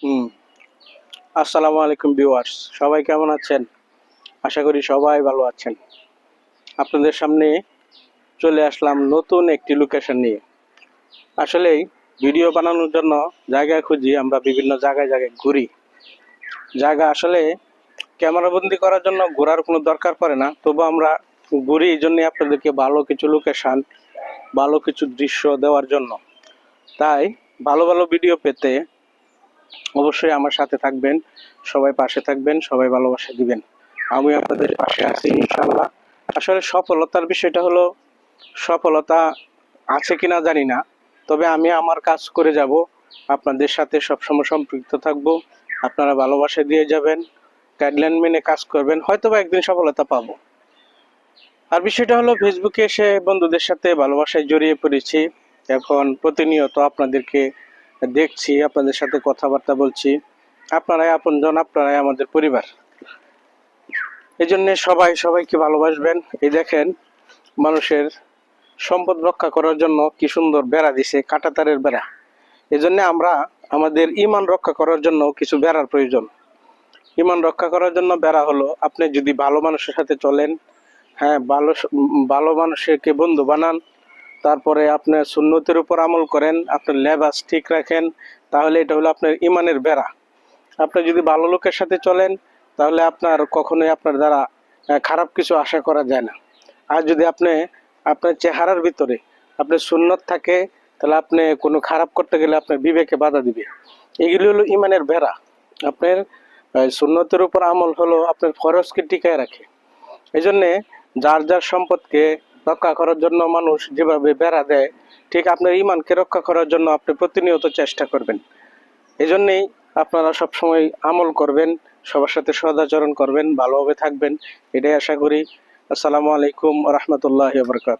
হুম। আসসালামু আলাইকুম ভিউয়ার্স, সবাই কেমন আছেন? আশা করি সবাই ভালো আছেন। আপনাদের সামনে চলে আসলাম নতুন একটি লোকেশন নিয়ে। আসলেই ভিডিও বানানোর জন্য জায়গা খুঁজি, আমরা বিভিন্ন জায়গায় জায়গায় ঘুরি। জায়গা আসলে ক্যামেরাবন্দি করার জন্য ঘোরার কোনো দরকার পড়ে না, তবু আমরা ঘুরি এই জন্যই আপনাদেরকে ভালো কিছু লোকেশন, ভালো কিছু দৃশ্য দেওয়ার জন্য। তাই ভালো ভালো ভিডিও পেতে অবশ্যই আমার সাথে থাকবেন, সবাই পাশে থাকবেন, সবাই ভালোবাসা দিবেন। আমি আপনাদের পাশে আছি ইনশাআল্লাহ। আসলে সফলতার বিষয়টা হলো, সফলতা আছে কিনা জানি না, তবে আমি আমার কাজ করে যাব, আপনাদের সাথে সবসময় সম্পৃক্ত থাকব। আপনারা ভালোবাসা দিয়ে যাবেন, গাইডলাইন মেনে কাজ করবেন, হয়তোবা একদিন সফলতা পাবো। আর বিষয়টা হলো, ফেসবুকে এসে বন্ধুদের সাথে ভালোবাসায় জড়িয়ে পড়েছি। এখন প্রতিনিয়ত আপনাদেরকে দেখছি, আপনাদের সাথে কথাবার্তা বলছি। আপনারাই আপনজন, আপনারাই আমাদের পরিবার। এই জন্য সবাই সবাইকে ভালোবাসবেন। এই দেখেন, মানুষের সম্পদ রক্ষা করার জন্য কি সুন্দর বেড়া দিছে, কাঁটাতারের বেড়া। এই জন্য আমরা আমাদের ইমান রক্ষা করার জন্য কিছু বেড়ার প্রয়োজন। ইমান রক্ষা করার জন্য বেড়া হলো, আপনি যদি ভালো মানুষের সাথে চলেন, হ্যাঁ, ভালো মানুষকে বন্ধু বানান, তারপরে আপনার সুন্নতের উপর আমল করেন, আপনার লেবাস ঠিক রাখেন, তাহলে এটা হলো আপনার ইমানের বেড়া। আপনি যদি ভালো লোকের সাথে চলেন, তাহলে আপনার কখনোই আপনার দ্বারা খারাপ কিছু আশা করা যায় না। আর যদি আপনি আপনার চেহারার ভিতরে আপনার সুন্নত থাকে, তাহলে আপনি কোনো খারাপ করতে গেলে আপনার বিবেকে বাধা দিবে। এগুলি হলো ইমানের বেড়া। আপনার সুন্নতের উপর আমল হলো আপনার ফরজকে টিকায় রাখে। এই জন্যে যার যার সম্পদকে রক্ষা করার জন্য মানুষ যেভাবে বেড়া দেয়, ঠিক আপনার ইমানকে রক্ষা করার জন্য আপনি প্রতিনিয়ত চেষ্টা করবেন। এই জন্যেই আপনারা সবসময় আমল করবেন, সবার সাথে সদাচরণ করবেন, ভালোভাবে থাকবেন, এটাই আশা করি। আসসালামু আলাইকুম রহমতুল্লাহ বরকাত।